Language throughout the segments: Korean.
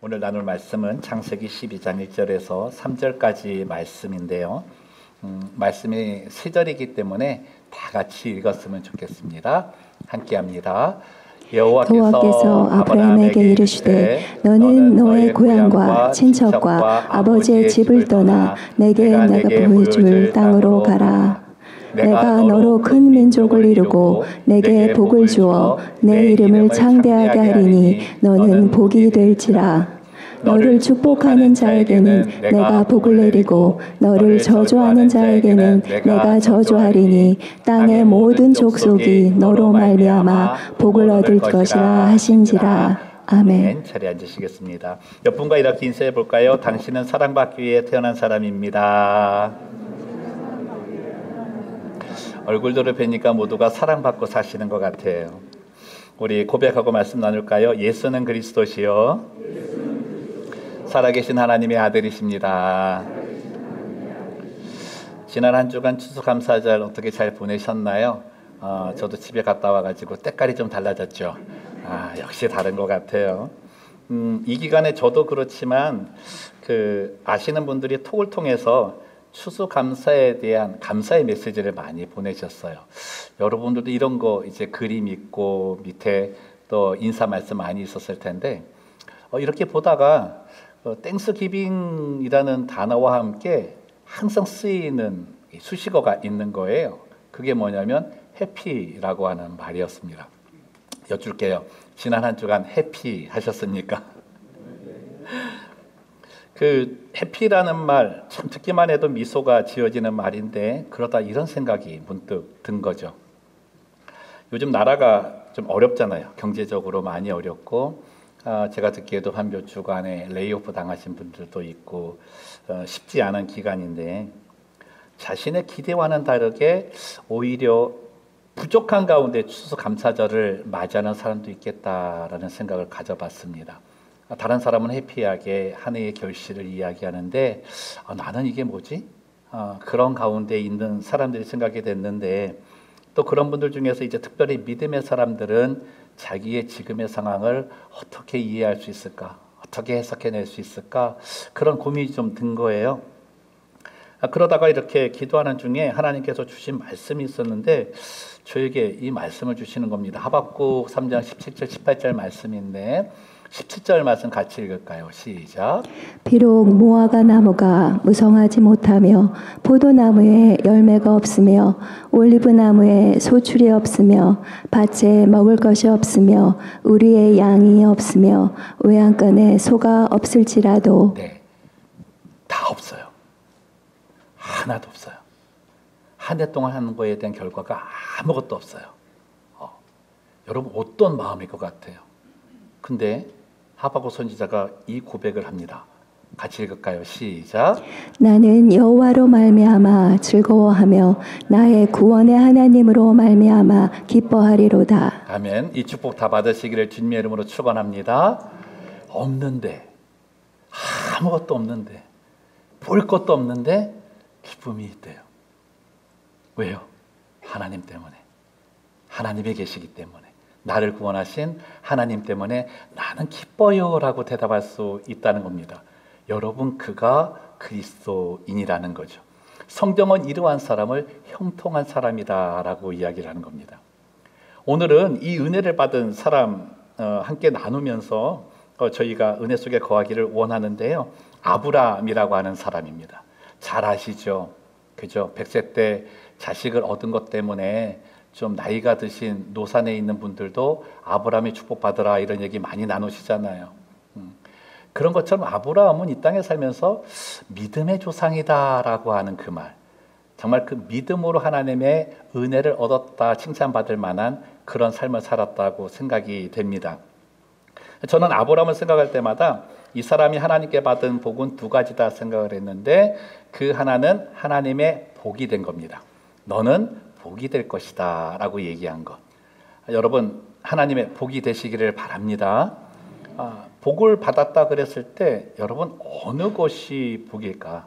오늘 나눌 말씀은 창세기 12장 1절에서 3절까지 말씀인데요. 말씀이 3절이기 때문에 다 같이 읽었으면 좋겠습니다. 함께 합니다. 여호와께서 아브라함에게 이르시되 너는 너의 고향과 친척과 아버지의 집을 떠나 내게 내가 보여줄 땅으로 가라. 내가 너로 큰 민족을 이루고 내게 복을 주어 내 이름을 창대하게 하리니 너는 복이 될지라. 너를 축복하는 자에게는 내가 복을 내리고 너를 저주하는 자에게는 내가 저주하리니 땅의 모든 족속이 너로 말미암아 복을 얻을 것이라 하신지라. 아멘. 자리에 앉으시겠습니다. 옆 분과 이렇게 인사해 볼까요? 당신은 사랑받기 위해 태어난 사람입니다. 얼굴들을 뵈니까 모두가 사랑받고 사시는 것 같아요. 우리 고백하고 말씀 나눌까요? 예수는 그리스도시요 살아계신 하나님의 아들이십니다. 지난 한 주간 추수감사절 어떻게 잘 보내셨나요? 저도 집에 갔다 와가지고 때깔이 좀 달라졌죠. 역시 다른 것 같아요. 이 기간에 저도 그렇지만 아시는 분들이 톡을 통해서 추수감사에 대한 감사의 메시지를 많이 보내셨어요. 여러분들도 이런 거 이제 그림 있고 밑에 또 인사 말씀 많이 있었을 텐데 이렇게 보다가 땡스기빙이라는 단어와 함께 항상 쓰이는 수식어가 있는 거예요. 그게 뭐냐면 해피라고 하는 말이었습니다. 여쭐게요. 지난 한 주간 해피 하셨습니까? 해피라는 말 참 듣기만 해도 미소가 지어지는 말인데 그러다 이런 생각이 문득 든 거죠. 요즘 나라가 좀 어렵잖아요. 경제적으로 많이 어렵고 제가 듣기에도 한 몇 주간에 레이오프 당하신 분들도 있고 쉽지 않은 기간인데 자신의 기대와는 다르게 오히려 부족한 가운데 추수감사절을 맞이하는 사람도 있겠다라는 생각을 가져봤습니다. 다른 사람은 해피하게 한 해의 결실을 이야기하는데 나는 이게 뭐지? 그런 가운데 있는 사람들이 생각이 됐는데 또 그런 분들 중에서 이제 특별히 믿음의 사람들은 자기의 지금의 상황을 어떻게 이해할 수 있을까? 어떻게 해석해낼 수 있을까? 그런 고민이 좀 든 거예요. 그러다가 이렇게 기도하는 중에 하나님께서 주신 말씀이 있었는데 저에게 이 말씀을 주시는 겁니다. 하박국 3장 17절 18절 말씀인데 17절 말씀 같이 읽을까요? 시작. 비록 무화과 나무가 무성하지 못하며 포도나무에 열매가 없으며 올리브 나무에 소출이 없으며 밭에 먹을 것이 없으며 우리의 양이 없으며 외양간에 소가 없을지라도 다 없어요. 하나도 없어요. 한 해 동안 하는 거에 대한 결과가 아무것도 없어요. 여러분 어떤 마음일 것 같아요? 근데 하박국 선지자가 이 고백을 합니다. 같이 읽을까요? 시작. 나는 여호와로 말미암아 즐거워하며 나의 구원의 하나님으로 말미암아 기뻐하리로다. 아멘. 이 축복 다 받으시기를 주님의 이름으로 축원합니다. 없는데 아무것도 없는데 볼 것도 없는데 기쁨이 있대요. 왜요? 하나님 때문에. 하나님이 계시기 때문에. 나를 구원하신 하나님 때문에 나는 기뻐요 라고 대답할 수 있다는 겁니다. 여러분 그가 그리스도인이라는 거죠. 성경은 이러한 사람을 형통한 사람이다 라고 이야기를 하는 겁니다. 오늘은 이 은혜를 받은 사람 함께 나누면서 저희가 은혜 속에 거하기를 원하는데요. 아브라함이라고 하는 사람입니다. 잘 아시죠? 그죠? 100세 때 자식을 얻은 것 때문에 좀 나이가 드신 노산에 있는 분들도 아브라함이 축복받으라 이런 얘기 많이 나누시잖아요. 그런 것처럼 아브라함은 이 땅에 살면서 믿음의 조상이다라고 하는 그 말, 정말 그 믿음으로 하나님의 은혜를 얻었다 칭찬받을 만한 그런 삶을 살았다고 생각이 됩니다. 저는 아브라함을 생각할 때마다 이 사람이 하나님께 받은 복은 두 가지다 생각을 했는데 그 하나는 하나님의 복이 된 겁니다. 너는 복이 될 것이다 라고 얘기한 것. 여러분 하나님의 복이 되시기를 바랍니다. 복을 받았다 그랬을 때 여러분 어느 것이 복일까?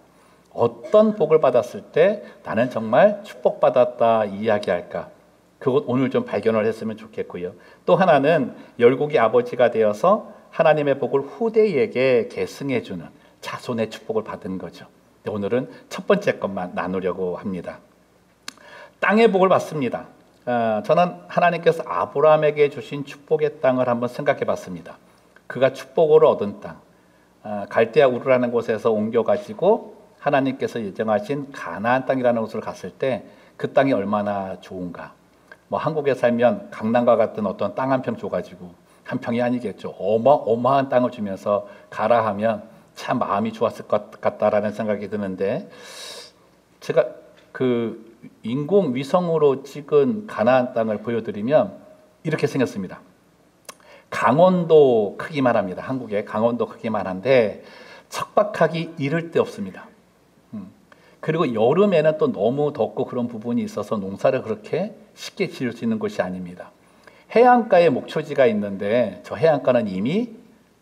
어떤 복을 받았을 때 나는 정말 축복받았다 이야기할까? 그것 오늘 좀 발견을 했으면 좋겠고요. 또 하나는 열국의 아버지가 되어서 하나님의 복을 후대에게 계승해주는 자손의 축복을 받은 거죠. 오늘은 첫 번째 것만 나누려고 합니다. 땅의 복을 받습니다. 저는 하나님께서 아브라함에게 주신 축복의 땅을 한번 생각해 봤습니다. 그가 축복으로 얻은 땅, 갈대아 우르라는 곳에서 옮겨가지고 하나님께서 예정하신 가나안 땅이라는 곳을 갔을 때 그 땅이 얼마나 좋은가. 한국에 살면 강남과 같은 어떤 땅 한 평 줘가지고, 한 평이 아니겠죠. 어마어마한 땅을 주면서 가라 하면 참 마음이 좋았을 것 같다라는 생각이 드는데, 제가 그 인공위성으로 찍은 가나안 땅을 보여드리면 이렇게 생겼습니다. 강원도 크기만 합니다. 한국의 강원도 크기만 한데 척박하기 이를 데 없습니다. 그리고 여름에는 또 너무 덥고 그런 부분이 있어서 농사를 그렇게 쉽게 지을 수 있는 곳이 아닙니다. 해안가에 목초지가 있는데 저 해안가는 이미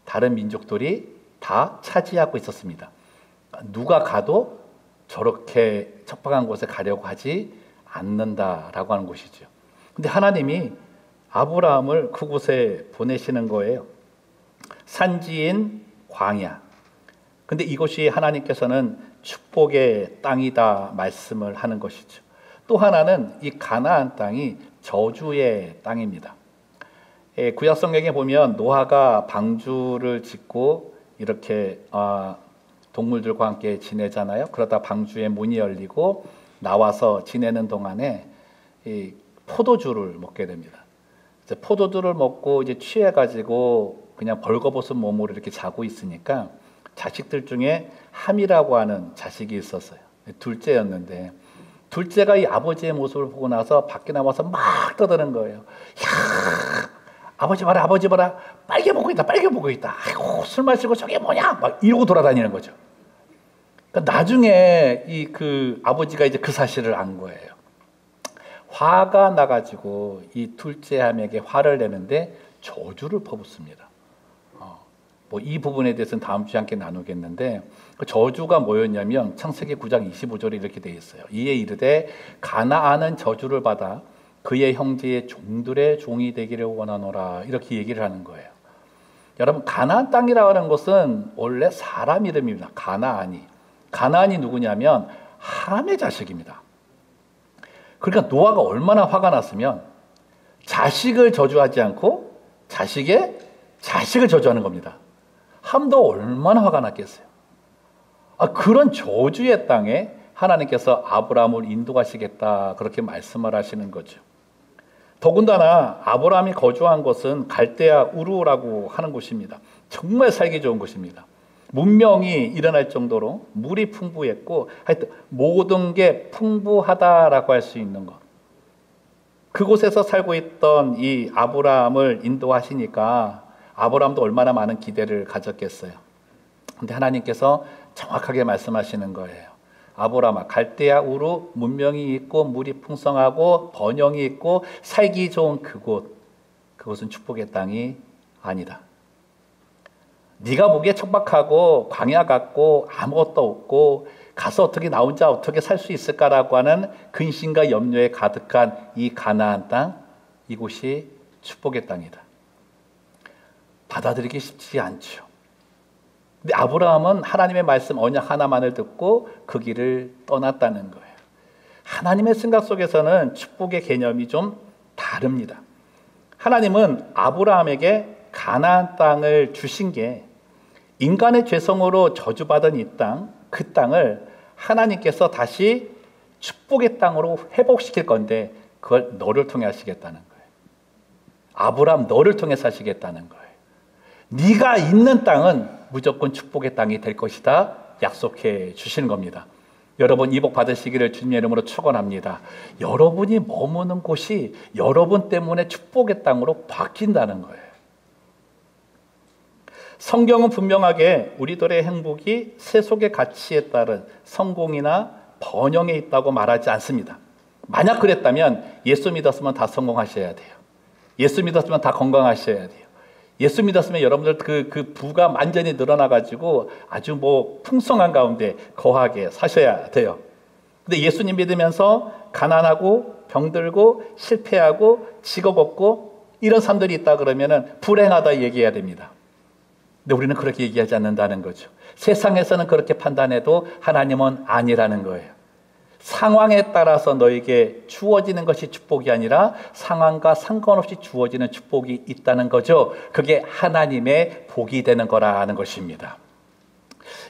다른 민족들이 다 차지하고 있었습니다. 누가 가도 저렇게 척박한 곳에 가려고 하지 않는다라고 하는 곳이죠. 근데 하나님이 아브라함을 그곳에 보내시는 거예요. 산지인 광야. 근데 이곳이 하나님께서는 축복의 땅이다 말씀을 하는 것이죠. 또 하나는 이 가나안 땅이 저주의 땅입니다. 구약 성경에 보면 노아가 방주를 짓고 이렇게 동물들과 함께 지내잖아요. 그러다 방주에 문이 열리고 나와서 지내는 동안에 이 포도주를 먹게 됩니다. 이제 포도주를 먹고 이제 취해가지고 그냥 벌거벗은 몸으로 이렇게 자고 있으니까 자식들 중에 함이라고 하는 자식이 있었어요. 둘째였는데 둘째가 이 아버지의 모습을 보고 나서 밖에 나와서 막 떠드는 거예요. 야, 아버지 봐라, 아버지 봐라, 빨개 보고 있다, 빨개 보고 있다. 아이고, 술 마시고 저게 뭐냐? 막 이러고 돌아다니는 거죠. 그러니까 나중에 그 아버지가 이제 그 사실을 안 거예요. 화가 나가지고 이 둘째 함에게 화를 내는데 저주를 퍼붓습니다. 이 부분에 대해서는 다음 주에 함께 나누겠는데, 그 저주가 뭐였냐면 창세기 9장 25절에 이렇게 되어 있어요. 이에 이르되 가나안은 저주를 받아 그의 형제의 종들의 종이 되기를 원하노라, 이렇게 얘기를 하는 거예요. 여러분, 가나안 땅이라고 하는 것은 원래 사람 이름입니다. 가나안이 누구냐면 함의 자식입니다. 그러니까 노아가 얼마나 화가 났으면 자식을 저주하지 않고 자식의 자식을 저주하는 겁니다. 함도 얼마나 화가 났겠어요. 그런 저주의 땅에 하나님께서 아브라함을 인도하시겠다, 그렇게 말씀을 하시는 거죠. 더군다나 아브라함이 거주한 곳은 갈대아 우르라고 하는 곳입니다. 정말 살기 좋은 곳입니다. 문명이 일어날 정도로 물이 풍부했고 하여튼 모든 게 풍부하다라고 할 수 있는 것. 그곳에서 살고 있던 이 아브라함을 인도하시니까 아브라함도 얼마나 많은 기대를 가졌겠어요. 근데 하나님께서 정확하게 말씀하시는 거예요. 아브라함아, 갈대아 우르 문명이 있고 물이 풍성하고 번영이 있고 살기 좋은 그곳은 축복의 땅이 아니다. 네가 보기에 척박하고 광야 같고 아무것도 없고 가서 어떻게 나 혼자 어떻게 살 수 있을까라고 하는 근심과 염려에 가득한 이 가나안 땅, 이곳이 축복의 땅이다. 받아들이기 쉽지 않죠. 근데 아브라함은 하나님의 말씀 언약 하나만을 듣고 그 길을 떠났다는 거예요. 하나님의 생각 속에서는 축복의 개념이 좀 다릅니다. 하나님은 아브라함에게 가나안 땅을 주신 게 인간의 죄성으로 저주받은 이 땅, 그 땅을 하나님께서 다시 축복의 땅으로 회복시킬 건데 그걸 너를 통해 하시겠다는 거예요. 아브라함, 너를 통해서 하시겠다는 거예요. 네가 있는 땅은 무조건 축복의 땅이 될 것이다, 약속해 주시는 겁니다. 여러분, 이 복 받으시기를 주님의 이름으로 축원합니다. 여러분이 머무는 곳이 여러분 때문에 축복의 땅으로 바뀐다는 거예요. 성경은 분명하게 우리들의 행복이 세속의 가치에 따른 성공이나 번영에 있다고 말하지 않습니다. 만약 그랬다면 예수 믿었으면 다 성공하셔야 돼요. 예수 믿었으면 다 건강하셔야 돼요. 예수 믿었으면 여러분들 그 부가 완전히 늘어나가지고 아주 풍성한 가운데 거하게 사셔야 돼요. 근데 예수님 믿으면서 가난하고 병들고 실패하고 직업 없고 이런 사람들이 있다 그러면은 불행하다 얘기해야 됩니다. 근데 우리는 그렇게 얘기하지 않는다는 거죠. 세상에서는 그렇게 판단해도 하나님은 아니라는 거예요. 상황에 따라서 너에게 주어지는 것이 축복이 아니라 상황과 상관없이 주어지는 축복이 있다는 거죠. 그게 하나님의 복이 되는 거라는 것입니다.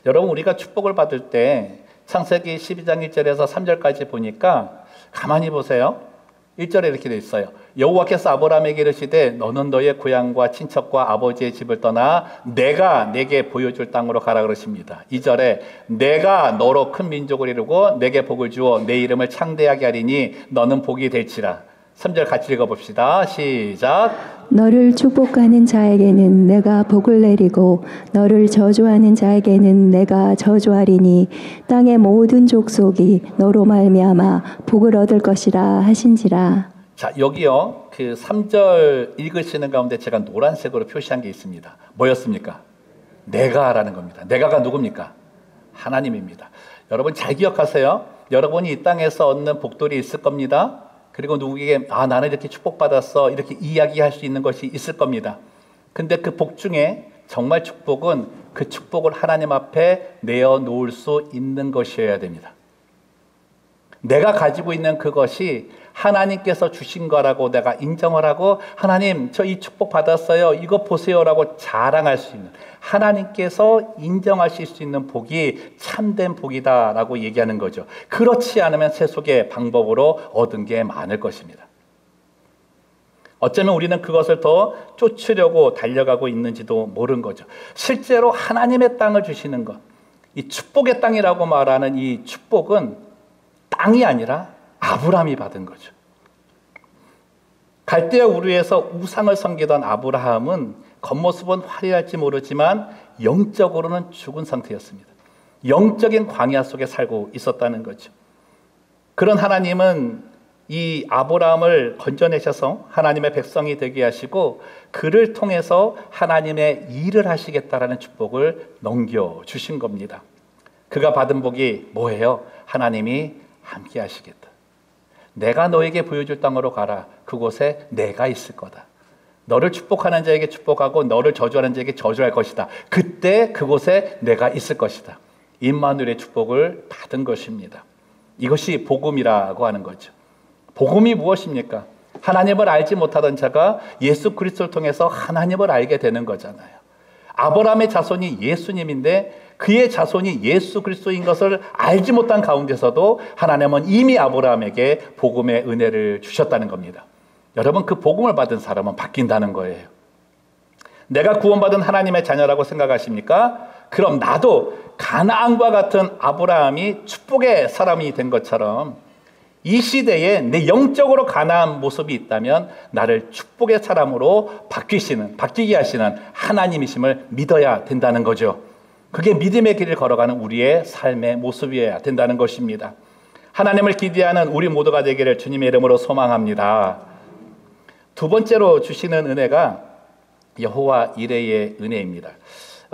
여러분, 우리가 축복을 받을 때 창세기 12장 1절에서 3절까지 보니까 가만히 보세요. 1절에 이렇게 되어 있어요. 여호와께서 아브라함에게 이르시되 너는 너의 고향과 친척과 아버지의 집을 떠나 내가 내게 보여줄 땅으로 가라 그러십니다. 2절에 내가 너로 큰 민족을 이루고 내게 복을 주어 내 이름을 창대하게 하리니 너는 복이 될지라. 3절 같이 읽어봅시다. 시작. 너를 축복하는 자에게는 내가 복을 내리고 너를 저주하는 자에게는 내가 저주하리니 땅의 모든 족속이 너로 말미암아 복을 얻을 것이라 하신지라. 자, 여기요. 그 3절 읽으시는 가운데 제가 노란색으로 표시한 게 있습니다. 뭐였습니까? 내가라는 겁니다. 내가가 누굽니까? 하나님입니다. 여러분 잘 기억하세요. 여러분이 이 땅에서 얻는 복들이 있을 겁니다. 그리고 누구에게 나는 이렇게 축복받았어 이렇게 이야기할 수 있는 것이 있을 겁니다. 근데 그 복 중에 정말 축복은 그 축복을 하나님 앞에 내어놓을 수 있는 것이어야 됩니다. 내가 가지고 있는 그것이 하나님께서 주신 거라고 내가 인정을 하고 하나님 저 이 축복 받았어요 이거 보세요라고 자랑할 수 있는, 하나님께서 인정하실 수 있는 복이 참된 복이다라고 얘기하는 거죠. 그렇지 않으면 세속의 방법으로 얻은 게 많을 것입니다. 어쩌면 우리는 그것을 더 쫓으려고 달려가고 있는지도 모르는 거죠. 실제로 하나님의 땅을 주시는 것, 이 축복의 땅이라고 말하는 이 축복은 땅이 아니라 아브라함이 받은 거죠. 갈대아 우르에서 우상을 섬기던 아브라함은 겉모습은 화려할지 모르지만 영적으로는 죽은 상태였습니다. 영적인 광야 속에 살고 있었다는 거죠. 그런 하나님은 이 아브라함을 건져내셔서 하나님의 백성이 되게 하시고 그를 통해서 하나님의 일을 하시겠다라는 축복을 넘겨주신 겁니다. 그가 받은 복이 뭐예요? 하나님이 함께 하시겠다. 내가 너에게 보여줄 땅으로 가라. 그곳에 내가 있을 거다. 너를 축복하는 자에게 축복하고 너를 저주하는 자에게 저주할 것이다. 그때 그곳에 내가 있을 것이다. 임마누엘의 축복을 받은 것입니다. 이것이 복음이라고 하는 거죠. 복음이 무엇입니까? 하나님을 알지 못하던 자가 예수 그리스도를 통해서 하나님을 알게 되는 거잖아요. 아브라함의 자손이 예수님인데 그의 자손이 예수 그리스도인 것을 알지 못한 가운데서도 하나님은 이미 아브라함에게 복음의 은혜를 주셨다는 겁니다. 여러분, 그 복음을 받은 사람은 바뀐다는 거예요. 내가 구원받은 하나님의 자녀라고 생각하십니까? 그럼 나도 가나안과 같은 아브라함이 축복의 사람이 된 것처럼 이 시대에 내 영적으로 가나안 모습이 있다면 나를 축복의 사람으로 바뀌게 하시는 하나님이심을 믿어야 된다는 거죠. 그게 믿음의 길을 걸어가는 우리의 삶의 모습이어야 된다는 것입니다. 하나님을 기대하는 우리 모두가 되기를 주님의 이름으로 소망합니다. 두 번째로 주시는 은혜가 여호와 이레의 은혜입니다.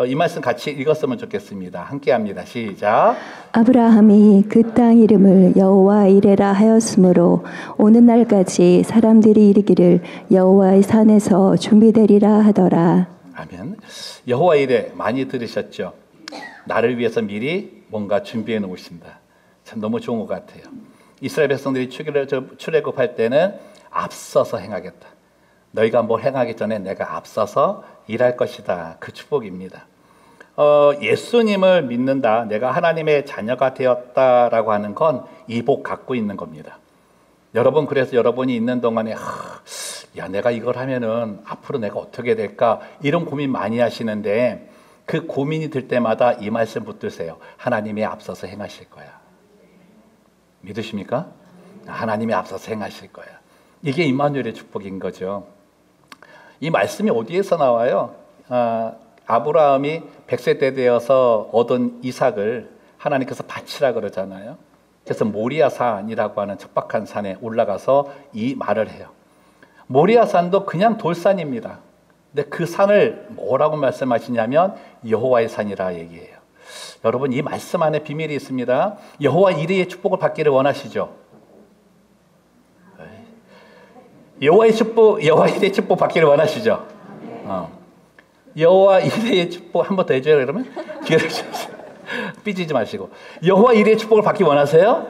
이 말씀 같이 읽었으면 좋겠습니다. 함께 합니다. 시작. 아브라함이 그 땅 이름을 여호와 이레라 하였으므로 오는 날까지 사람들이 이르기를 여호와의 산에서 준비되리라 하더라. 아멘. 여호와 이레 많이 들으셨죠? 나를 위해서 미리 뭔가 준비해 놓으신다. 참 너무 좋은 것 같아요. 이스라엘 백성들이 출애굽할 때는 앞서서 행하겠다. 너희가 뭘 행하기 전에 내가 앞서서 일할 것이다. 그 축복입니다. 예수님을 믿는다, 내가 하나님의 자녀가 되었다라고 하는 건 이 복 갖고 있는 겁니다. 여러분, 그래서 여러분이 있는 동안에 야, 내가 이걸 하면은 앞으로 내가 어떻게 될까 이런 고민 많이 하시는데 그 고민이 들 때마다 이 말씀 붙드세요. 하나님이 앞서서 행하실 거야. 믿으십니까? 하나님이 앞서서 행하실 거야. 이게 임마누엘의 축복인 거죠. 이 말씀이 어디에서 나와요? 아브라함이 100세 때 되어서 얻은 이삭을 하나님께서 바치라 그러잖아요. 그래서 모리아산이라고 하는 척박한 산에 올라가서 이 말을 해요. 모리아산도 그냥 돌산입니다. 근데 그 산을 뭐라고 말씀하시냐면 여호와의 산이라 얘기해요. 여러분, 이 말씀 안에 비밀이 있습니다. 여호와 이레의 축복을 받기를 원하시죠? 여호와의 이레의 축복 받기를 원하시죠? 여호와 이레의 축복 한 번 더 해줘요. 그러면 기회를 주세요. 삐지지 마시고 여호와 이레의 축복을 받기 원하세요?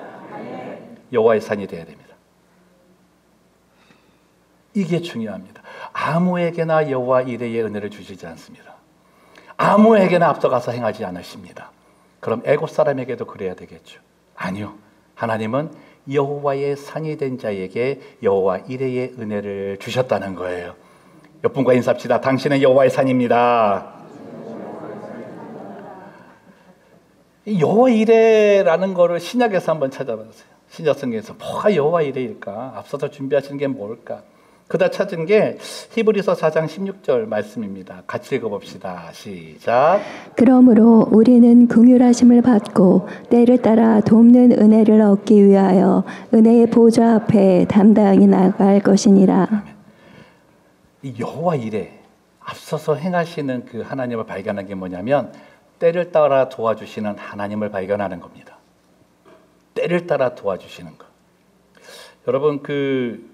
여호와의 산이 되어야 됩니다. 이게 중요합니다. 아무에게나 여호와 이레의 은혜를 주시지 않습니다. 아무에게나 앞서가서 행하지 않으십니다. 그럼 애굽 사람에게도 그래야 되겠죠? 아니요. 하나님은 여호와의 산이 된 자에게 여호와 이레의 은혜를 주셨다는 거예요. 옆분과 인사합시다. 당신은 여호와의 산입니다. 이 여호와 이레라는 거를 신약에서 한번 찾아봤어요. 신약 성경에서 뭐가 여호와 이레일까? 앞서서 준비하시는 게 뭘까? 그다 찾은 게 히브리서 4장 16절 말씀입니다. 같이 읽어봅시다. 시작. 그러므로 우리는 긍휼하심을 받고 때를 따라 돕는 은혜를 얻기 위하여 은혜의 보좌 앞에 담당히 나갈 것이니라. 이 여호와 이레, 앞서서 행하시는 그 하나님을 발견한 게 뭐냐면 때를 따라 도와주시는 하나님을 발견하는 겁니다. 때를 따라 도와주시는 것. 여러분,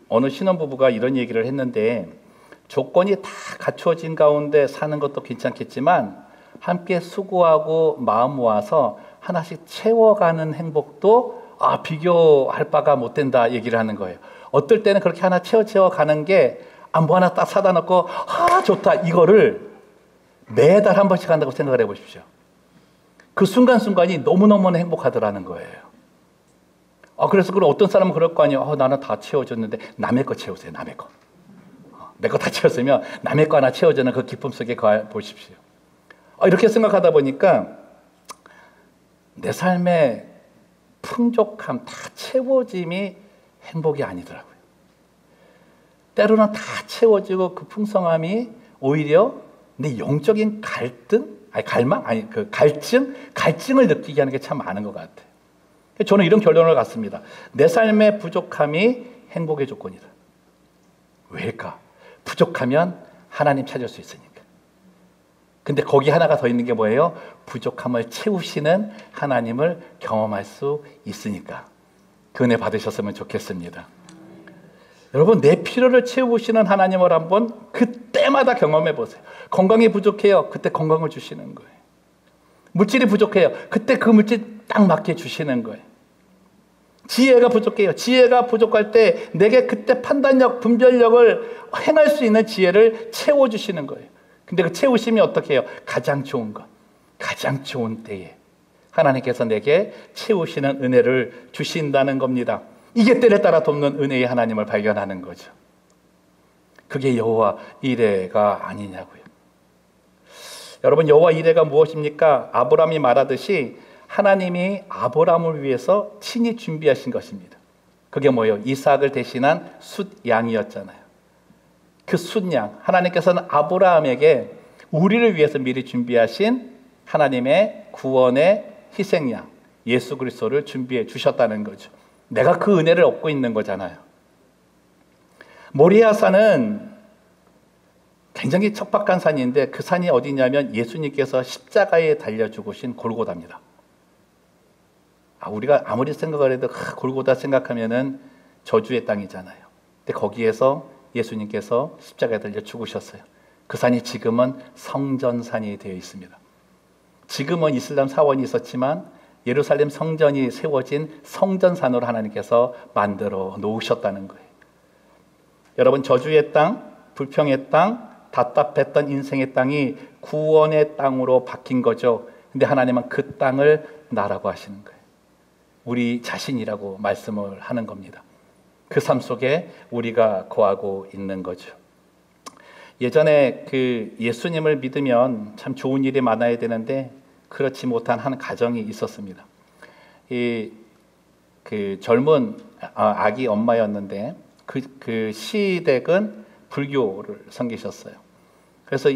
어느 신혼부부가 이런 얘기를 했는데, 조건이 다 갖추어진 가운데 사는 것도 괜찮겠지만 함께 수고하고 마음 모아서 하나씩 채워가는 행복도 비교할 바가 못 된다 얘기를 하는 거예요. 어떨 때는 그렇게 하나 채워가는 게 뭐 하나 딱 사다 놓고 좋다, 이거를 매달 한 번씩 한다고 생각을 해보십시오. 그 순간순간이 너무너무 행복하더라는 거예요. 그래서 그럼 어떤 사람은 그럴 거 아니에요. 나는 다 채워줬는데 남의 거 채우세요. 남의 거. 내 거 다 채웠으면 남의 거 하나 채워주는 그 기쁨 속에 보십시오. 이렇게 생각하다 보니까 내 삶의 풍족함, 다 채워짐이 행복이 아니더라고요. 때로는 다 채워지고 그 풍성함이 오히려 내 영적인 갈증을 느끼게 하는 게 참 많은 것 같아요. 저는 이런 결론을 갖습니다. 내 삶의 부족함이 행복의 조건이다. 왜일까? 부족하면 하나님 찾을 수 있으니까. 근데 거기 하나가 더 있는 게 뭐예요? 부족함을 채우시는 하나님을 경험할 수 있으니까. 그 은혜 받으셨으면 좋겠습니다. 여러분, 내 필요를 채우시는 하나님을 한번 그때마다 경험해 보세요. 건강이 부족해요. 그때 건강을 주시는 거예요. 물질이 부족해요. 그때 그 물질 딱 맞게 주시는 거예요. 지혜가 부족해요. 지혜가 부족할 때 내게 그때 판단력, 분별력을 행할 수 있는 지혜를 채워주시는 거예요. 근데 그 채우심이 어떻게 해요? 가장 좋은 것, 가장 좋은 때에 하나님께서 내게 채우시는 은혜를 주신다는 겁니다. 이게 때를 따라 돕는 은혜의 하나님을 발견하는 거죠. 그게 여호와 이레가 아니냐고요. 여러분, 여호와 이레가 무엇입니까? 아브라함이 말하듯이 하나님이 아브라함을 위해서 친히 준비하신 것입니다. 그게 뭐예요? 이삭을 대신한 숫양이었잖아요. 그 숫양, 하나님께서는 아브라함에게 우리를 위해서 미리 준비하신 하나님의 구원의 희생양 예수 그리스도를 준비해 주셨다는 거죠. 내가 그 은혜를 얻고 있는 거잖아요. 모리아 산은 굉장히 척박한 산인데 그 산이 어디냐면 예수님께서 십자가에 달려 죽으신 골고다입니다. 우리가 아무리 생각을 해도 골고다 생각하면은 저주의 땅이잖아요. 근데 거기에서 예수님께서 십자가에 달려 죽으셨어요. 그 산이 지금은 성전산이 되어 있습니다. 지금은 이슬람 사원이 있었지만 예루살렘 성전이 세워진 성전산으로 하나님께서 만들어 놓으셨다는 거예요. 여러분, 저주의 땅, 불평의 땅, 답답했던 인생의 땅이 구원의 땅으로 바뀐 거죠. 근데 하나님은 그 땅을 나라고 하시는 거예요. 우리 자신이라고 말씀을 하는 겁니다. 그 삶 속에 우리가 거하고 있는 거죠. 예전에 예수님을 믿으면 참 좋은 일이 많아야 되는데 그렇지 못한 한 가정이 있었습니다. 젊은 아기 엄마였는데 그 시댁은 불교를 섬기셨어요. 그래서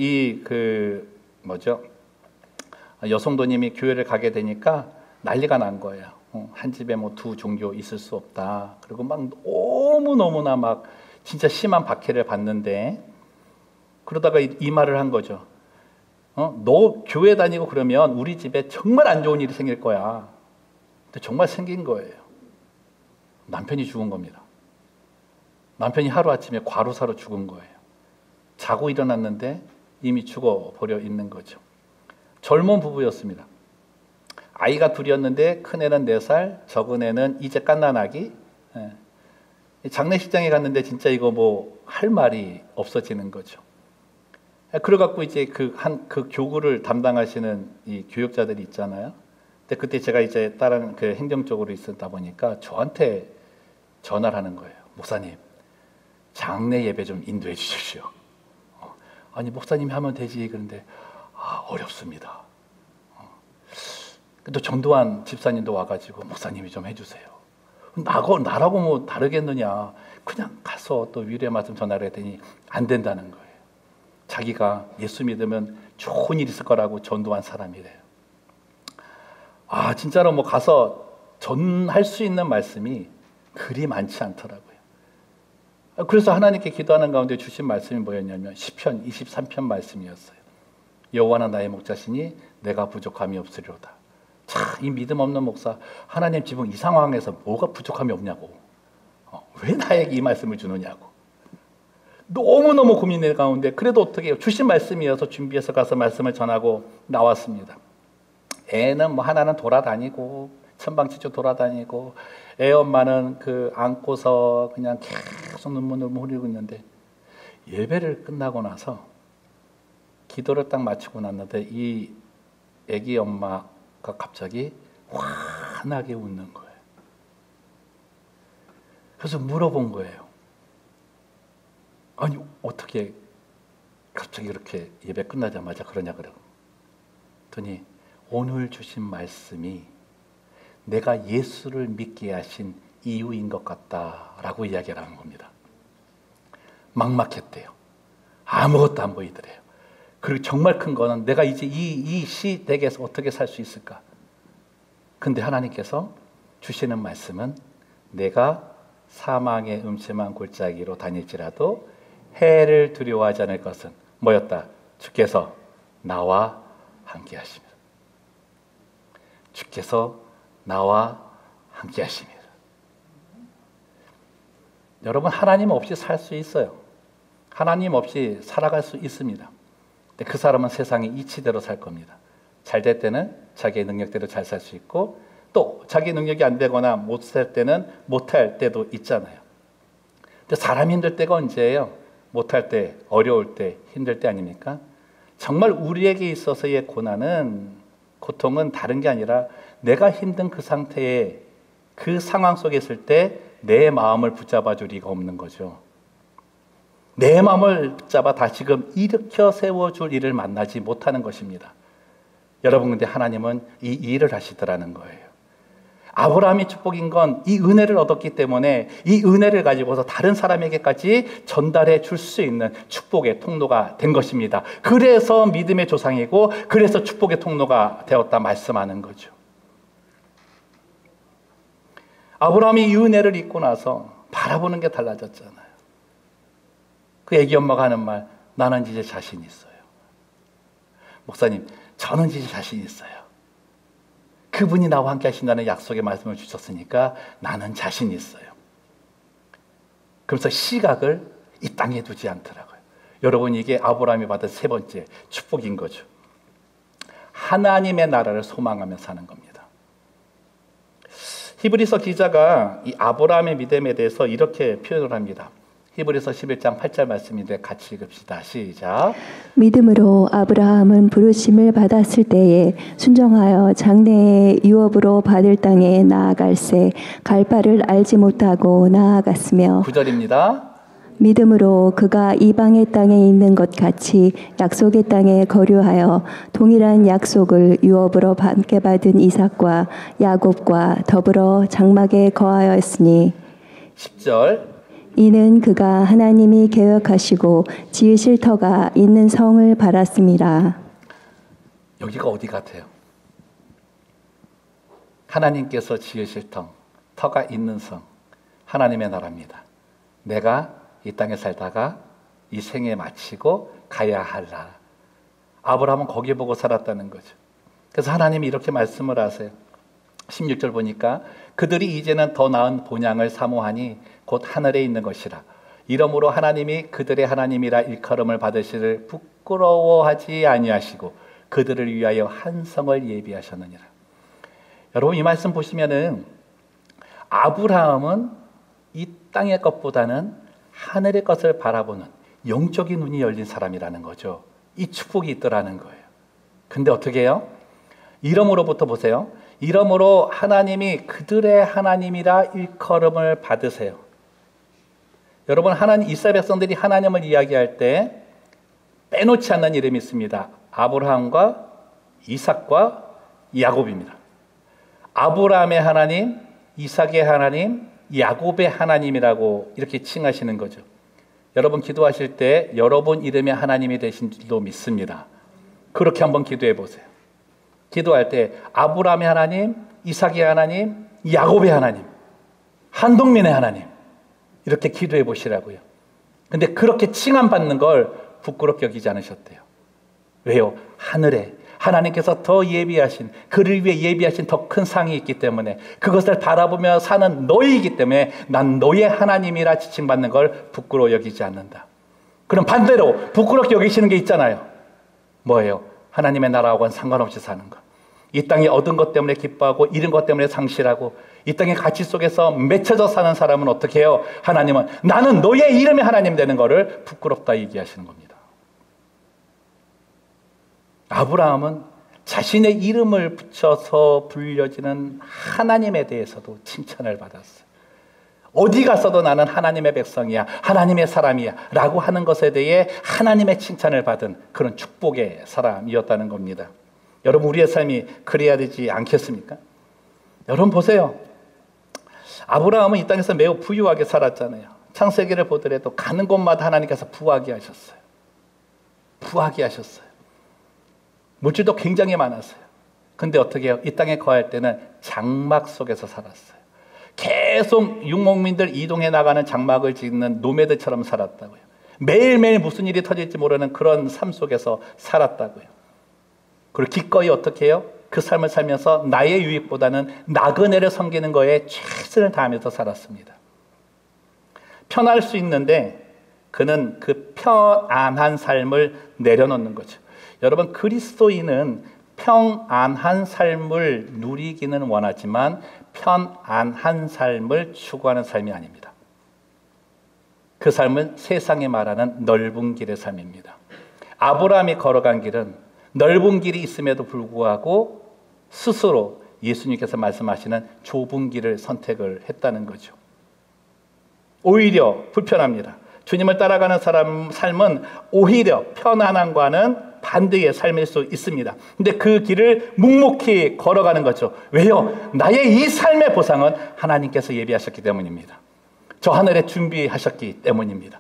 여성도님이 교회를 가게 되니까 난리가 난 거예요. 한 집에 두 종교 있을 수 없다. 그리고 막 너무너무나 막 진짜 심한 박해를 받는데 그러다가 이 말을 한 거죠. 너 교회 다니고 그러면 우리 집에 정말 안 좋은 일이 생길 거야. 근데 정말 생긴 거예요. 남편이 죽은 겁니다. 남편이 하루아침에 과로사로 죽은 거예요. 자고 일어났는데 이미 죽어버려 있는 거죠. 젊은 부부였습니다. 아이가 둘이었는데 큰애는 4살, 적은애는 이제 갓난아기. 장례식장에 갔는데 진짜 이거 뭐 할 말이 없어지는 거죠. 그래갖고 이제 그 교구를 담당하시는 이 교육자들이 있잖아요. 근데 그때 제가 이제 다른 그 행정 쪽으로 있었다 보니까 저한테 전화를 하는 거예요. 목사님, 장례 예배 좀 인도해 주십시오. 아니 목사님이 하면 되지. 그런데 어렵습니다. 또 전도환 집사님도 와가지고 목사님이 좀 해주세요. 나라고 뭐 다르겠느냐. 그냥 가서 또 위로의 말씀 전하려 했더니 안 된다는 거예요. 자기가 예수 믿으면 좋은 일 있을 거라고 전도한 사람이래요. 진짜로 뭐 가서 전할 수 있는 말씀이 그리 많지 않더라고요. 그래서 하나님께 기도하는 가운데 주신 말씀이 뭐였냐면 시편 23편 말씀이었어요. 여호와는 나의 목자시니 내가 부족함이 없으리로다. 참, 이 믿음 없는 목사, 하나님 지금 이 상황에서 뭐가 부족함이 없냐고, 왜 나에게 이 말씀을 주느냐고 너무너무 고민의 가운데 그래도 어떻게 해요? 주신 말씀이어서 준비해서 가서 말씀을 전하고 나왔습니다. 애는 뭐 하나는 돌아다니고 천방지축 돌아다니고, 애 엄마는 그 안고서 그냥 계속 눈물을 흘리고 있는데, 예배를 끝나고 나서 기도를 딱 마치고 났는데 이 애기 엄마가 갑자기 환하게 웃는 거예요. 그래서 물어본 거예요. 아니 어떻게 갑자기 그렇게 예배 끝나자마자 그러냐 그랬더니 오늘 주신 말씀이 내가 예수를 믿게 하신 이유인 것 같다라고 이야기를 하는 겁니다. 막막했대요. 아무것도 안 보이더래요. 그리고 정말 큰 거는 내가 이제 이 시댁에서 어떻게 살 수 있을까? 근데 하나님께서 주시는 말씀은 내가 사망의 음침한 골짜기로 다닐지라도 해를 두려워하지 않을 것은 뭐였다? 주께서 나와 함께 하십니다. 주께서 나와 함께 하십니다. 여러분, 하나님 없이 살 수 있어요. 하나님 없이 살아갈 수 있습니다. 근데 그 사람은 세상의 이치대로 살 겁니다. 잘 될 때는 자기의 능력대로 잘 살 수 있고, 또 자기 능력이 안 되거나 못 살 때는 못할 때도 있잖아요. 근데 사람 힘들 때가 언제예요? 못할 때, 어려울 때, 힘들 때 아닙니까? 정말 우리에게 있어서의 고통은 다른 게 아니라 내가 힘든 그 상태에, 그 상황 속에 있을 때 내 마음을 붙잡아 줄 리가 없는 거죠. 내 마음을 붙잡아 다시금 일으켜 세워줄 일을 만나지 못하는 것입니다. 여러분, 근데 하나님은 이 일을 하시더라는 거예요. 아브라함이 축복인 건 이 은혜를 얻었기 때문에 이 은혜를 가지고서 다른 사람에게까지 전달해 줄 수 있는 축복의 통로가 된 것입니다. 그래서 믿음의 조상이고, 그래서 축복의 통로가 되었다 말씀하는 거죠. 아브라함이 이 은혜를 잊고 나서 바라보는 게 달라졌잖아요. 그 애기 엄마가 하는 말, 나는 이제 자신 있어요. 목사님, 저는 이제 자신 있어요. 그분이 나와 함께 하신다는 약속의 말씀을 주셨으니까 나는 자신 있어요. 그래서 시각을 이 땅에 두지 않더라고요. 여러분, 이게 아브라함이 받은 3번째 축복인 거죠. 하나님의 나라를 소망하며 사는 겁니다. 히브리서 기자가 이 아브라함의 믿음에 대해서 이렇게 표현을 합니다. 히브리서 11장 8절 말씀인데 같이 읽읍시다. 시작. 믿음으로 아브라함은 부르심을 받았을 때에 순종하여 장래의 유업으로 받을 땅에 나아갈새 갈 바를 알지 못하고 나아갔으며, 9절입니다. 믿음으로 그가 이방의 땅에 있는 것 같이 약속의 땅에 거류하여 동일한 약속을 유업으로 함께 받은 이삭과 야곱과 더불어 장막에 거하였으니, 10절. 이는 그가 하나님이 계획하시고 지으실 터가 있는 성을 바랐습니다. 여기가 어디 같아요? 하나님께서 지으실 터가 있는 성, 하나님의 나라입니다. 내가 이 땅에 살다가 이 생에 마치고 가야 할 나라. 아브라함은 거기 보고 살았다는 거죠. 그래서 하나님이 이렇게 말씀을 하세요. 16절 보니까 그들이 이제는 더 나은 본향을 사모하니 곧 하늘에 있는 것이라. 이러므로 하나님이 그들의 하나님이라 일컬음을 받으시를 부끄러워하지 아니하시고 그들을 위하여 한 성을 예비하셨느니라. 여러분, 이 말씀 보시면은 아브라함은 이 땅의 것보다는 하늘의 것을 바라보는 영적인 눈이 열린 사람이라는 거죠. 이 축복이 있더라는 거예요. 근데 어떻게 해요? 이러므로부터 보세요. 이러므로 하나님이 그들의 하나님이라 일컬음을 받으세요. 여러분, 이스라엘 백성들이 하나님을 이야기할 때 빼놓지 않는 이름이 있습니다. 아브라함과 이삭과 야곱입니다. 아브라함의 하나님, 이삭의 하나님, 야곱의 하나님이라고 이렇게 칭하시는 거죠. 여러분, 기도하실 때 여러분 이름의 하나님이 되신 줄도 믿습니다. 그렇게 한번 기도해 보세요. 기도할 때 아브라함의 하나님, 이삭의 하나님, 야곱의 하나님, 한동민의 하나님, 이렇게 기도해 보시라고요. 근데 그렇게 칭함받는 걸 부끄럽게 여기지 않으셨대요. 왜요? 하늘에 하나님께서 더 예비하신, 그를 위해 예비하신 더 큰 상이 있기 때문에, 그것을 바라보며 사는 너희이기 때문에 난 너의 하나님이라 지칭받는 걸 부끄러워 여기지 않는다. 그럼 반대로 부끄럽게 여기시는 게 있잖아요. 뭐예요? 하나님의 나라와는 상관없이 사는 것. 이 땅에 얻은 것 때문에 기뻐하고 잃은 것 때문에 상실하고 이 땅의 가치 속에서 맺혀져 사는 사람은 어떻게 해요? 하나님은 나는 너의 이름의 하나님 되는 것을 부끄럽다 얘기하시는 겁니다. 아브라함은 자신의 이름을 붙여서 불려지는 하나님에 대해서도 칭찬을 받았어요. 어디 가서도 나는 하나님의 백성이야, 하나님의 사람이야 라고 하는 것에 대해 하나님의 칭찬을 받은 그런 축복의 사람이었다는 겁니다. 여러분, 우리의 삶이 그래야 되지 않겠습니까? 여러분 보세요. 아브라함은 이 땅에서 매우 부유하게 살았잖아요. 창세기를 보더라도 가는 곳마다 하나님께서 부하게 하셨어요. 부하게 하셨어요. 물질도 굉장히 많았어요. 근데 어떻게 해요? 이 땅에 거할 때는 장막 속에서 살았어요. 계속 유목민들 이동해 나가는 장막을 짓는 노매드처럼 살았다고요. 매일매일 무슨 일이 터질지 모르는 그런 삶 속에서 살았다고요. 그리고 기꺼이 어떻게 해요? 그 삶을 살면서 나의 유익보다는 나그네를 섬기는 거에 최선을 다하면서 살았습니다. 편할 수 있는데 그는 그 편안한 삶을 내려놓는 거죠. 여러분, 그리스도인은 평안한 삶을 누리기는 원하지만 편안한 삶을 추구하는 삶이 아닙니다. 그 삶은 세상이 말하는 넓은 길의 삶입니다. 아브라함이 걸어간 길은 넓은 길이 있음에도 불구하고 스스로 예수님께서 말씀하시는 좁은 길을 선택을 했다는 거죠. 오히려 불편합니다. 주님을 따라가는 삶은 오히려 편안함과는 반대의 삶일 수 있습니다. 근데 그 길을 묵묵히 걸어가는 거죠. 왜요? 나의 이 삶의 보상은 하나님께서 예비하셨기 때문입니다. 저 하늘에 준비하셨기 때문입니다.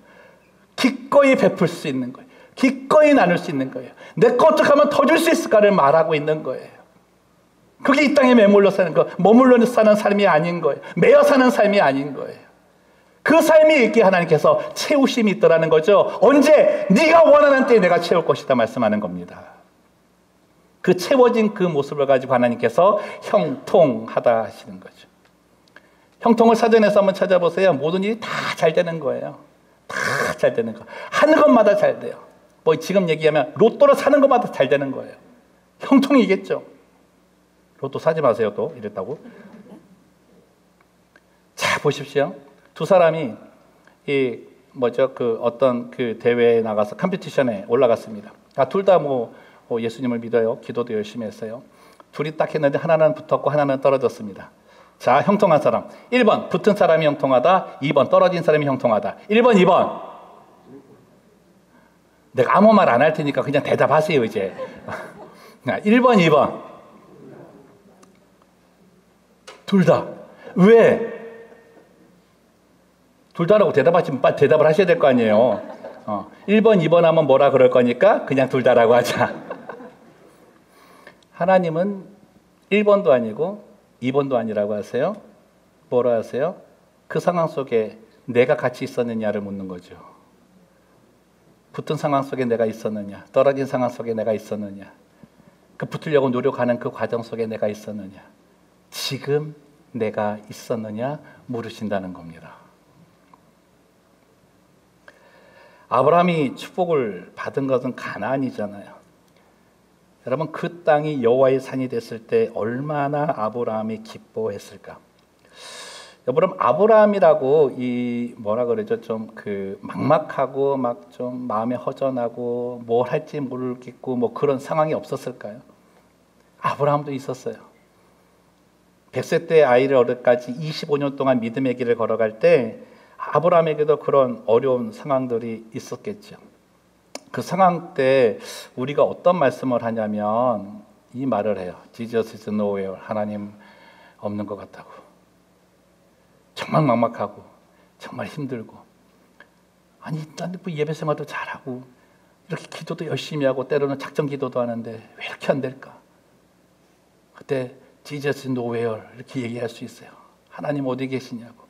기꺼이 베풀 수 있는 거예요. 기꺼이 나눌 수 있는 거예요. 내 거 어떻게 하면 더 줄 수 있을까를 말하고 있는 거예요. 그게 이 땅에 머물러 사는 거, 머물러 사는 삶이 아닌 거예요. 매여 사는 삶이 아닌 거예요. 그 삶이 있기에 하나님께서 채우심이 있더라는 거죠. 언제? 네가 원하는 때에 내가 채울 것이다 말씀하는 겁니다. 그 채워진 그 모습을 가지고 하나님께서 형통하다 하시는 거죠. 형통을 사전에서 한번 찾아보세요. 모든 일이 다 잘 되는 거예요. 다 잘 되는 거. 하는 것마다 잘 돼요. 뭐 지금 얘기하면 로또를 사는 것마다 잘 되는 거예요. 형통이겠죠. 로또 사지 마세요 또 이랬다고. 자, 보십시오. 두 사람이 어떤 그 대회에 나가서 컴피티션에 올라갔습니다. 둘 다 예수님을 믿어요. 기도도 열심히 했어요. 둘이 딱 했는데 하나는 붙었고 하나는 떨어졌습니다. 자, 형통한 사람. 1번 붙은 사람이 형통하다. 2번 떨어진 사람이 형통하다. 1번, 2번. 내가 아무 말 안 할 테니까 그냥 대답하세요 이제. 1번, 2번. 둘 다. 왜? 둘 다라고 대답하시면 빨리 대답을 하셔야 될 거 아니에요. 1번, 2번 하면 뭐라 그럴 거니까 그냥 둘 다라고 하자. 하나님은 1번도 아니고 2번도 아니라고 하세요. 뭐라 하세요? 그 상황 속에 내가 같이 있었느냐를 묻는 거죠. 붙은 상황 속에 내가 있었느냐, 떨어진 상황 속에 내가 있었느냐, 그 붙으려고 노력하는 그 과정 속에 내가 있었느냐, 지금 내가 있었느냐 물으신다는 겁니다. 아브라함이 축복을 받은 것은 가나안이잖아요. 여러분, 그 땅이 여호와의 산이 됐을 때 얼마나 아브라함이 기뻐했을까? 여러분, 아브라함이라고 이 뭐라 그러죠? 좀 그 막막하고 막 좀 마음에 허전하고 뭘 할지 모르겠고 뭐 그런 상황이 없었을까요? 아브라함도 있었어요. 100세 때 아이를 얻을까지 25년 동안 믿음의 길을 걸어갈 때 아브라함에게도 그런 어려운 상황들이 있었겠죠. 그 상황 때 우리가 어떤 말씀을 하냐면 이 말을 해요. Jesus is nowhere. 하나님 없는 것 같다고. 정말 막막하고 정말 힘들고, 아니 난 예배 생활도 잘하고 이렇게 기도도 열심히 하고 때로는 작정 기도도 하는데 왜 이렇게 안 될까? 그때 Jesus is nowhere 이렇게 얘기할 수 있어요. 하나님 어디 계시냐고.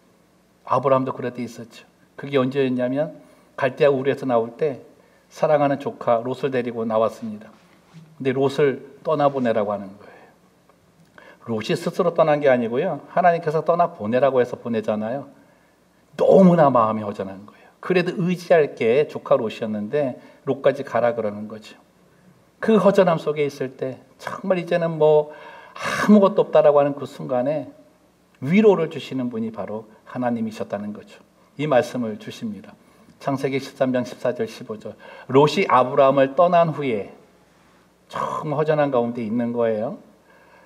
아브라함도 그럴 때 있었죠. 그게 언제였냐면 갈대아 우르에서 나올 때 사랑하는 조카 롯을 데리고 나왔습니다. 근데 롯을 떠나보내라고 하는 거예요. 롯이 스스로 떠난 게 아니고요, 하나님께서 떠나보내라고 해서 보내잖아요. 너무나 마음이 허전한 거예요. 그래도 의지할 게 조카 롯이었는데 롯까지 가라 그러는 거죠. 그 허전함 속에 있을 때 정말 이제는 뭐 아무것도 없다라고 하는 그 순간에 위로를 주시는 분이 바로 하나님이셨다는 거죠. 이 말씀을 주십니다. 창세기 13장 14절 15절. 롯이 아브라함을 떠난 후에 정말 허전한 가운데 있는 거예요.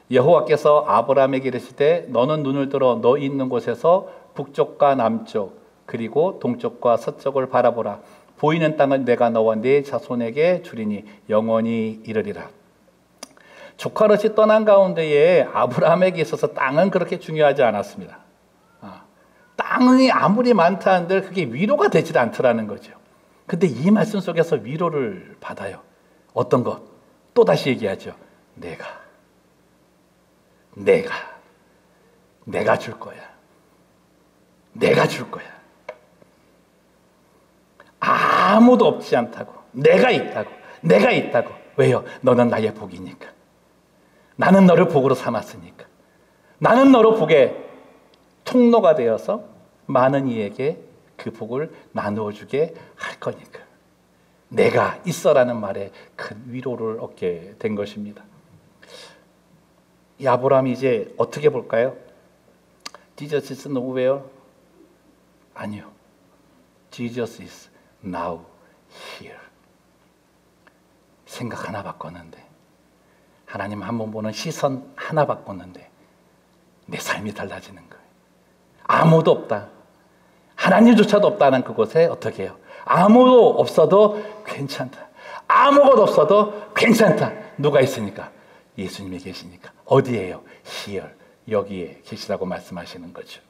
여호와께서 아브라함에게 이르시되 너는 눈을 들어 너 있는 곳에서 북쪽과 남쪽 그리고 동쪽과 서쪽을 바라보라. 보이는 땅을 내가 너와 네 자손에게 주리니 영원히 이르리라. 조카 롯이 떠난 가운데에 아브라함에게 있어서 땅은 그렇게 중요하지 않았습니다. 땅이 아무리 많다 한들 그게 위로가 되질 않더라는 거죠. 근데 이 말씀 속에서 위로를 받아요. 어떤 것? 또 다시 얘기하죠. 내가 줄 거야. 내가 줄 거야. 아무도 없지 않다고. 내가 있다고. 왜요? 너는 나의 복이니까. 나는 너를 복으로 삼았으니까. 나는 너로 복의 통로가 되어서 많은 이에게 그 복을 나누어 주게 할 거니까. 내가 있어라는 말에 큰 위로를 얻게 된 것입니다. 이 아브라함이 이제 어떻게 볼까요? Jesus is nowhere? 아니요. Jesus is now here. 생각 하나 바꿨는데, 하나님 한 번 보는 시선 하나 바꿨는데 내 삶이 달라지는 거예요. 아무도 없다. 하나님조차도 없다는 그곳에 어떻게 해요? 아무도 없어도 괜찮다. 아무것도 없어도 괜찮다. 누가 있으니까? 예수님이 계시니까. 어디에요? Here. 여기에 계시라고 말씀하시는 거죠.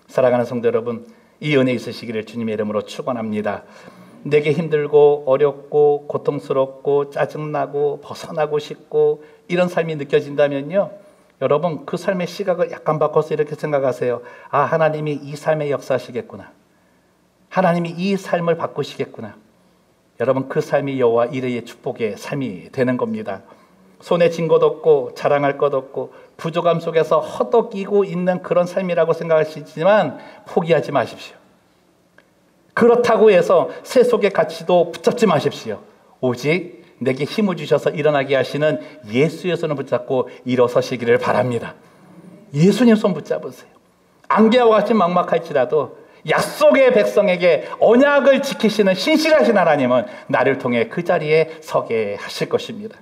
사랑하는 성도 여러분, 이 은혜 있으시기를 주님의 이름으로 축원합니다. 내게 힘들고 어렵고 고통스럽고 짜증나고 벗어나고 싶고 이런 삶이 느껴진다면요, 여러분 그 삶의 시각을 약간 바꿔서 이렇게 생각하세요. 아, 하나님이 이 삶에 역사하시겠구나. 하나님이 이 삶을 바꾸시겠구나. 여러분 그 삶이 여호와 이레의 축복의 삶이 되는 겁니다. 손에 쥔 것 없고 자랑할 것 없고 부족함 속에서 허덕이고 있는 그런 삶이라고 생각하시지만 포기하지 마십시오. 그렇다고 해서 세속의 가치도 붙잡지 마십시오. 오직 내게 힘을 주셔서 일어나게 하시는 예수의 손을 붙잡고 일어서시기를 바랍니다. 예수님 손 붙잡으세요. 안개와 같이 막막할지라도 약속의 백성에게 언약을 지키시는 신실하신 하나님은 나를 통해 그 자리에 서게 하실 것입니다.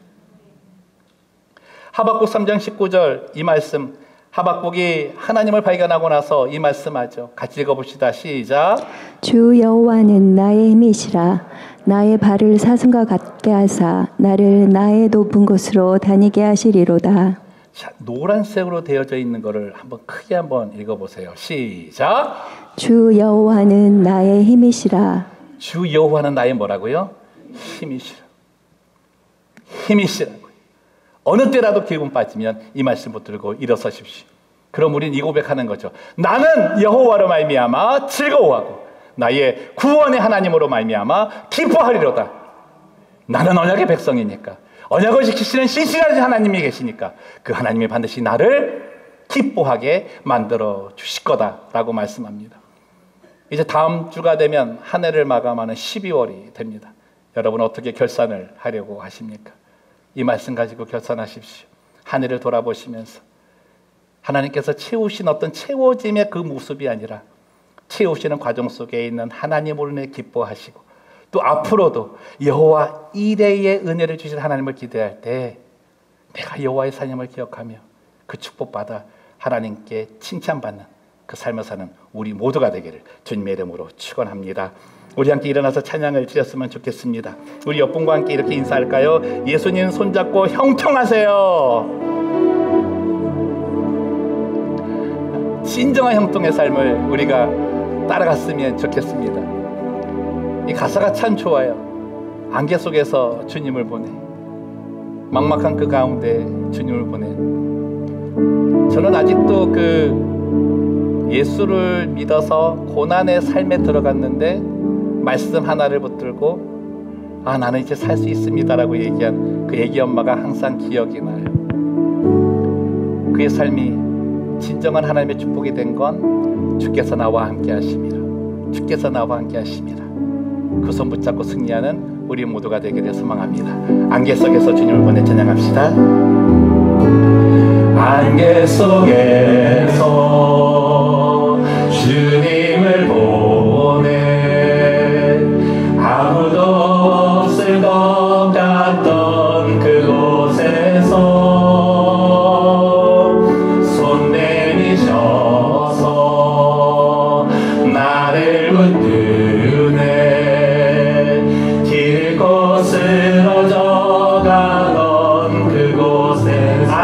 하박국 3장 19절 이 말씀, 하박국이 하나님을 발견하고 나서 이 말씀하죠. 같이 읽어봅시다. 시작. 주 여호와는 나의 힘이시라. 나의 발을 사슴과 같게 하사 나를 나의 높은 곳으로 다니게 하시리로다. 자, 노란색으로 되어져 있는 거를 한번 크게 한번 읽어보세요. 시작. 주 여호와는 나의 힘이시라. 주 여호와는 나의 뭐라고요? 힘이시라. 힘이시라고요. 어느 때라도 기분 빠지면 이 말씀 붙들고 일어서십시오. 그럼 우린 이 고백하는 거죠. 나는 여호와로 말미암아 즐거워하고 나의 구원의 하나님으로 말미암아 기뻐하리로다. 나는 언약의 백성이니까, 언약을 지키시는 신실하신 하나님이 계시니까 그 하나님이 반드시 나를 기뻐하게 만들어 주실 거다라고 말씀합니다. 이제 다음 주가 되면 한 해를 마감하는 12월이 됩니다. 여러분 어떻게 결산을 하려고 하십니까? 이 말씀 가지고 결산하십시오. 한 해를 돌아보시면서 하나님께서 채우신 어떤 채워짐의 그 모습이 아니라 채우시는 과정 속에 있는 하나님을 인해 기뻐하시고 또 앞으로도 여호와 이레의 은혜를 주실 하나님을 기대할 때 내가 여호와의 사님을 기억하며 그 축복받아 하나님께 칭찬받는 그 삶을 사는 우리 모두가 되기를 주님의 이름으로 축원합니다. 우리 함께 일어나서 찬양을 드렸으면 좋겠습니다. 우리 옆분과 함께 이렇게 인사할까요? 예수님 손잡고 형통하세요. 진정한 형통의 삶을 우리가 따라갔으면 좋겠습니다. 이 가사가 참 좋아요. 안개 속에서 주님을 보내, 막막한 그 가운데 주님을 보내. 저는 아직도 그 예수를 믿어서 고난의 삶에 들어갔는데 말씀 하나를 붙들고 나는 이제 살 수 있습니다 라고 얘기한 그 애기 엄마가 항상 기억이 나요. 그의 삶이 진정한 하나님의 축복이 된 건 주께서 나와 함께 하심이라, 주께서 나와 함께 하심이라. 그 손 붙잡고 승리하는 우리 모두가 되기를 소망합니다. 안개 속에서 주님을 보내 찬양합시다. 안개 속에서 주님을 보내 아무도 없을 것 같던 그곳에서 손 내미셔서 나를 붙드네 길 거스러져 가던 그곳에서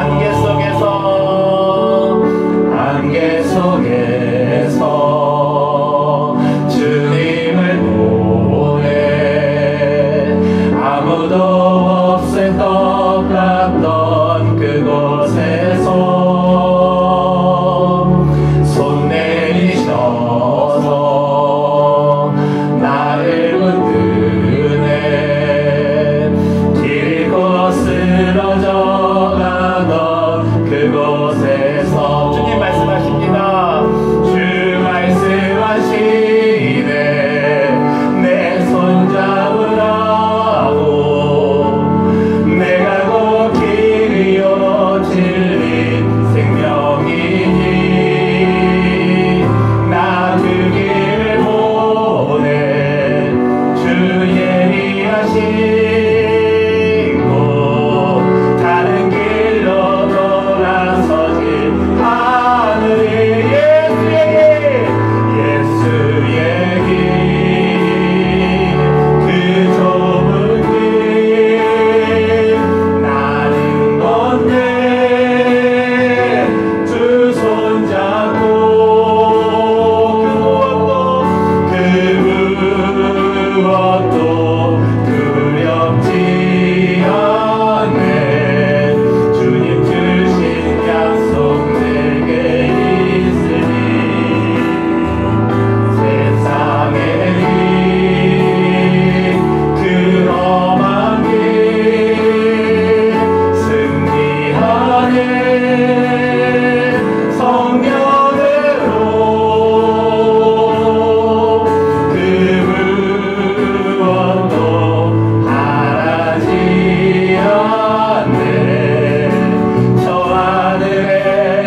안개 속에서 주님을 보내 아무도 없을 것 같던 그곳에서 손 내미셔서 나를 붙드네 길 거스러져 가던 그곳에서 주님 말씀하십니다. 주 말씀하시네 내 손잡으라고 내가 곧 길이요 진리 생명이니 나 그 길을 보내 주 예리하신 다른 길로 돌아서지 하늘의 예수의 길 그 좁은 길 나는 건데 두 손 잡고 그 무엇도 두렵지 않네 주님 주신 약속 내게 있으니 세상의 길 그 험한 길 승리하네 성령으로 그 무엇도 하라지 않네 저 하늘에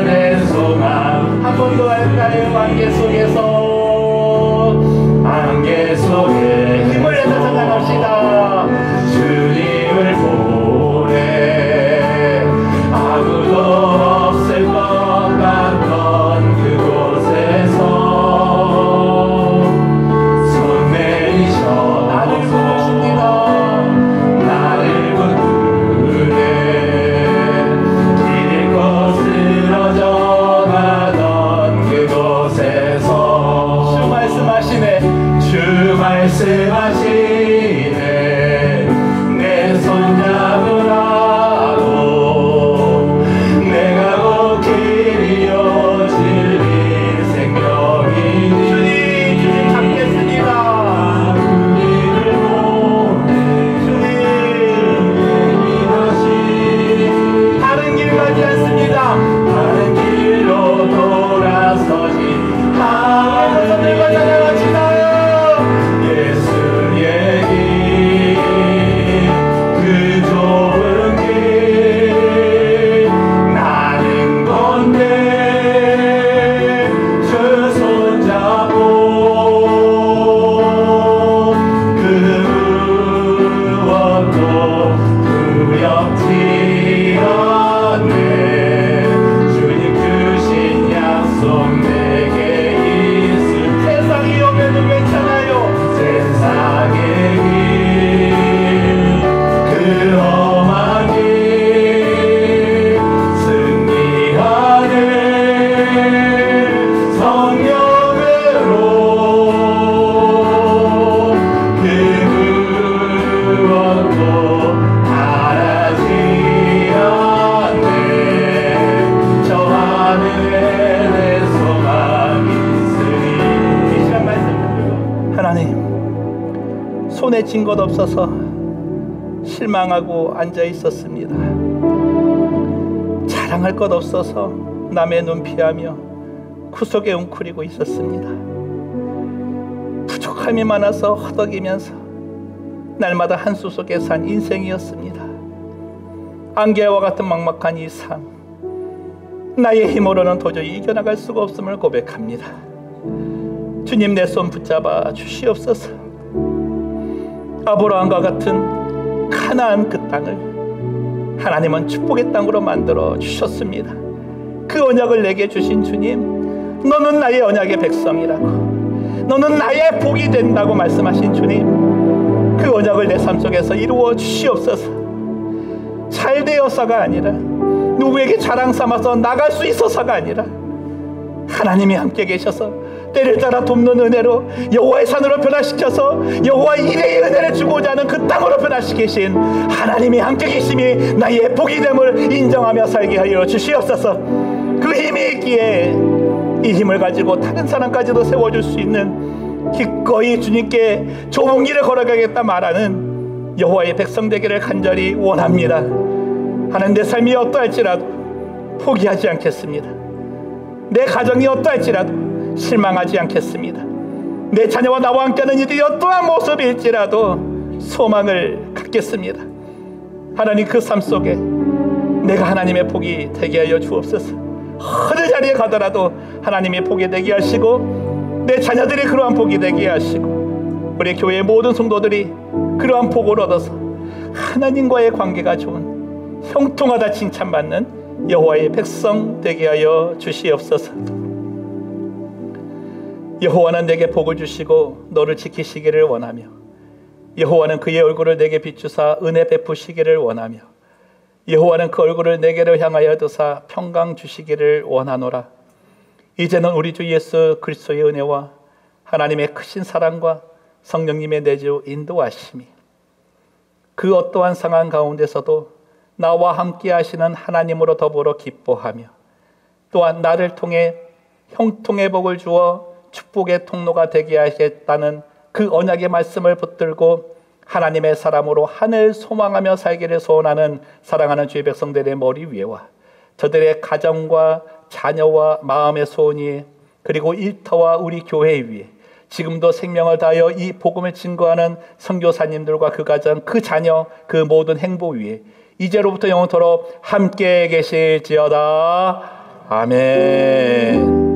내 소망 한 번 더 할까요? 안개 속에 힘을 내서 찬양합시다. 주님을 보내 아무도 없을 것 같던 그곳에서 손 내미셔 나를 부르십니다. 나를 붙드네 길 거스러져 가던 그곳에서 주 말씀하시네 주 말씀하시네 내 손잡으라고 내가 곧 길이요 진리 생명이니 주님 잡겠습니다. 그 길을 보내 주님 예리하신 다른 길 가지 않습니다. 다른 길로 돌아서지 하늘에서 내가 찬양합시다. 손에 쥔 것 없어서 실망하고 앉아 있었습니다. 자랑할 것 없어서 남의 눈 피하며 구석에 웅크리고 있었습니다. 부족함이 많아서 허덕이면서 날마다 한수 속에 산 인생이었습니다. 안개와 같은 막막한 이 삶, 나의 힘으로는 도저히 이겨나갈 수가 없음을 고백합니다. 주님, 내 손 붙잡아 주시옵소서. 아브라함과 같은 가나안 그 땅을 하나님은 축복의 땅으로 만들어 주셨습니다. 그 언약을 내게 주신 주님, 너는 나의 언약의 백성이라고, 너는 나의 복이 된다고 말씀하신 주님, 그 언약을 내 삶 속에서 이루어 주시옵소서. 잘 되어서가 아니라, 누구에게 자랑 삼아서 나갈 수 있어서가 아니라, 하나님이 함께 계셔서 때를 따라 돕는 은혜로 여호와의 산으로 변화시켜서 여호와의 일의 은혜를 주고자 하는 그 땅으로 변화시키신 하나님이 함께 계심이 나의 복이 됨을 인정하며 살게 하여 주시옵소서. 그 힘이 있기에 이 힘을 가지고 다른 사람까지도 세워줄 수 있는, 기꺼이 주님께 좁은 길을 걸어가겠다 말하는 여호와의 백성 되기를 간절히 원합니다. 하나님, 내 삶이 어떠할지라도 포기하지 않겠습니다. 내 가정이 어떠할지라도 실망하지 않겠습니다. 내 자녀와 나와 함께하는 이들이 어떠한 모습일지라도 소망을 갖겠습니다. 하나님, 그 삶 속에 내가 하나님의 복이 되게 하여 주옵소서. 어느 자리에 가더라도 하나님의 복이 되게 하시고, 내 자녀들이 그러한 복이 되게 하시고, 우리 교회의 모든 성도들이 그러한 복을 얻어서 하나님과의 관계가 좋은, 형통하다 칭찬받는 여호와의 백성 되게 하여 주시옵소서. 여호와는 내게 복을 주시고 너를 지키시기를 원하며, 여호와는 그의 얼굴을 내게 비추사 은혜 베푸시기를 원하며, 여호와는 그 얼굴을 내게로 향하여 드사 평강 주시기를 원하노라. 이제는 우리 주 예수 그리스도의 은혜와 하나님의 크신 사랑과 성령님의 내주 인도하심이, 그 어떠한 상황 가운데서도 나와 함께 하시는 하나님으로 더불어 기뻐하며, 또한 나를 통해 형통의 복을 주어 축복의 통로가 되게 하겠다는 그 언약의 말씀을 붙들고 하나님의 사람으로 하늘 소망하며 살기를 소원하는 사랑하는 주의 백성들의 머리 위에와 저들의 가정과 자녀와 마음의 소원이, 그리고 일터와 우리 교회 위에 지금도 생명을 다하여 이 복음을 증거하는 선교사님들과 그 가정, 그 자녀, 그 모든 행보 위에 이제로부터 영원토록 함께 계실지어다. 아멘.